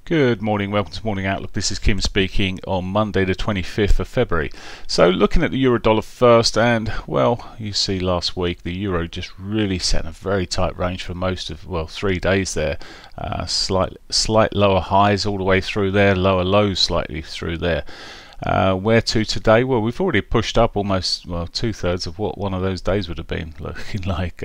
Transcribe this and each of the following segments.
Good morning, welcome to Morning Outlook. This is Kim speaking on Monday the 25th of February. So looking at the euro dollar first, and well, you see last week the euro just really set in a very tight range for most of, well, 3 days there. Slight lower highs all the way through there, lower lows slightly through there. Where to today? Well, we've already pushed up almost, well, 2/3 of what one of those days would have been looking like.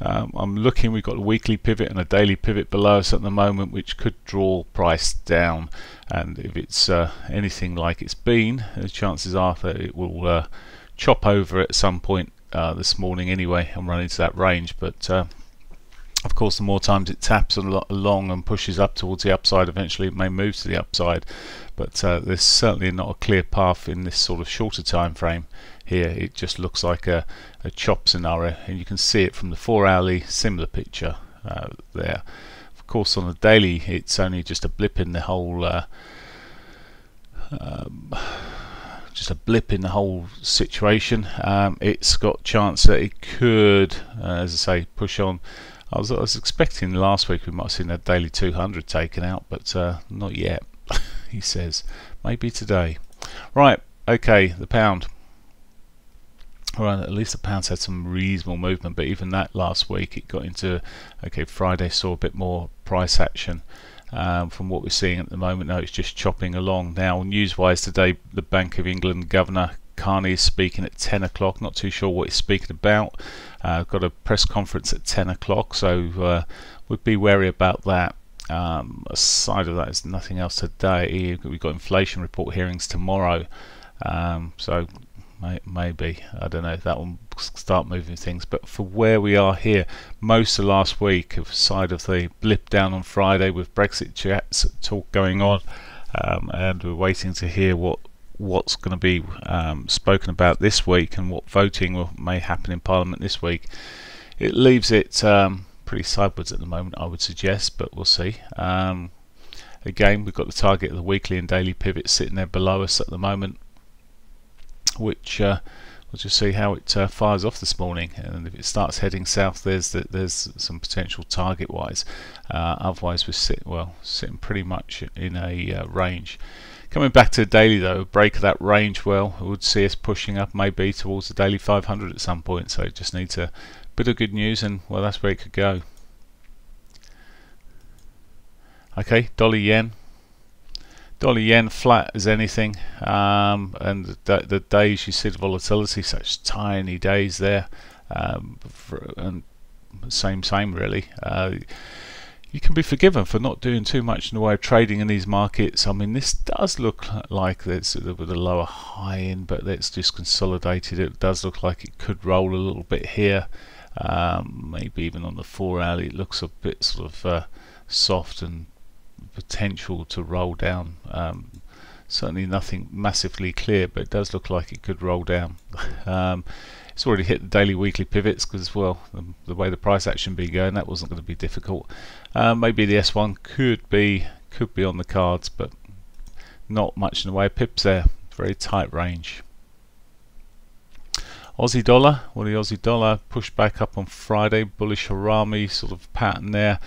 I'm looking, we've got a weekly pivot and a daily pivot below us at the moment, which could draw price down, and if it's anything like it's been, the chances are that it will chop over at some point this morning anyway and run into that range. But of course, the more times it taps along and pushes up towards the upside, eventually it may move to the upside. But there's certainly not a clear path in this sort of shorter time frame here. It just looks like a chop scenario, and you can see it from the 4-hourly similar picture there. Of course, on the daily, it's only just a blip in the whole situation. It's got chance that it could, as I say, push on. I was expecting last week we might have seen that daily 200 taken out, but not yet. He says maybe today. Right, okay, the pound. Alright, at least the pound's had some reasonable movement, but even that last week it got into, okay, Friday saw a bit more price action from what we're seeing at the moment. Now it's just chopping along. Now, news wise today, the Bank of England Governor Carney is speaking at 10 o'clock. Not too sure what he's speaking about. Got a press conference at 10 o'clock, so we'd be wary about that. Aside of that, there's nothing else today. We've got inflation report hearings tomorrow, so maybe, I don't know if that will start moving things. But for where we are here, most of last week, aside of the blip down on Friday with Brexit chats talk going on, and we're waiting to hear what's going to be spoken about this week and what voting may happen in Parliament this week. It leaves it pretty sideways at the moment, I would suggest, but we'll see. Again, we've got the target of the weekly and daily pivot sitting there below us at the moment, which we'll just see how it fires off this morning, and if it starts heading south, there's some potential target wise. Otherwise we're sitting pretty much in a range. Coming back to the daily though, a break of that range, well, it would see us pushing up maybe towards the daily 500 at some point, so it just needs a bit of good news, and well, that's where it could go. Okay, dollar yen flat as anything, and the days you see the volatility, such tiny days there, and same really. You can be forgiven for not doing too much in the way of trading in these markets. I mean, this does look like it's with a lower high in, but it's just consolidated. It does look like it could roll a little bit here, maybe even on the 4-hourly. It looks a bit sort of soft and potential to roll down. Certainly nothing massively clear, but it does look like it could roll down. It's already hit the daily weekly pivots because, well, the way the price action be going, that wasn't going to be difficult. Maybe the S1 could be on the cards, but not much in the way of pips there. Very tight range. Aussie dollar, well, the Aussie dollar pushed back up on Friday, bullish harami sort of pattern there.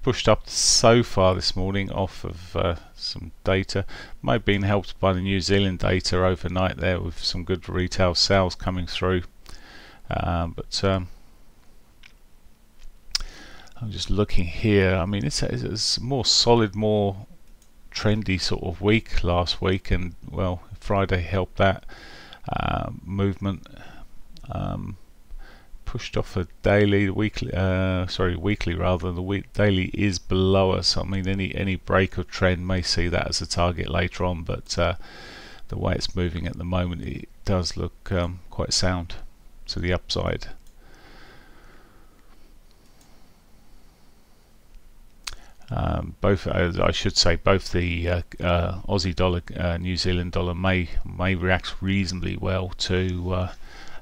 Pushed up so far this morning off of some data. Might have been helped by the New Zealand data overnight there, with some good retail sales coming through. But I'm just looking here. I mean, it's a more solid, more trendy sort of week last week, and well, Friday helped that movement. Pushed off a daily, the weekly, weekly rather. The daily is below us. I mean, any break of trend may see that as a target later on, but the way it's moving at the moment, it does look quite sound to the upside. Both, I should say, both the Aussie dollar, New Zealand dollar may react reasonably well to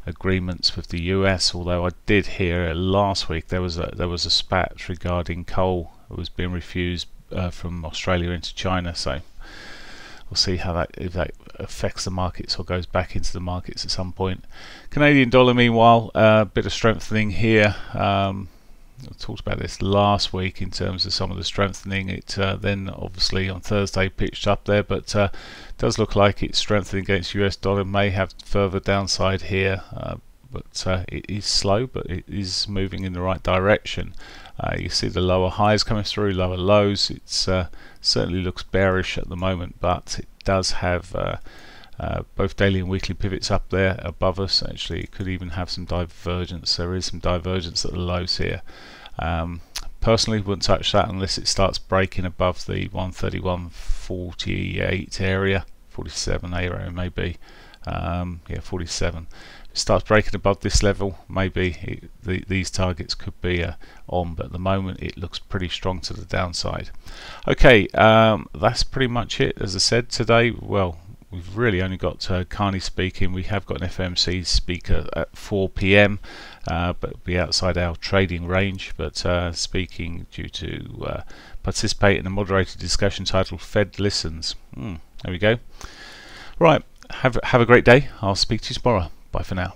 agreements with the US, although I did hear last week there was a spat regarding coal that was being refused from Australia into China, so we'll see how if that affects the markets or goes back into the markets at some point. Canadian dollar, meanwhile, a bit of strengthening here. I talked about this last week in terms of some of the strengthening. It then obviously on Thursday pitched up there, but does look like it's strengthening against US dollar. May have further downside here, but it is slow, but it is moving in the right direction. You see the lower highs coming through, lower lows. It's certainly looks bearish at the moment, but it does have both daily and weekly pivots up there above us. Actually, it could even have some divergence. There is some divergence at the lows here. Personally, wouldn't touch that unless it starts breaking above the 131.48 area, 47 area maybe. Yeah, 47. If it starts breaking above this level, maybe these targets could be on, but at the moment it looks pretty strong to the downside. Okay, that's pretty much it. As I said today, well, we've really only got Carney speaking. We have got an FMC speaker at 4 PM, but it'll be outside our trading range, but speaking due to participate in a moderated discussion titled Fed Listens. There we go. Right, have a great day. I'll speak to you tomorrow. Bye for now.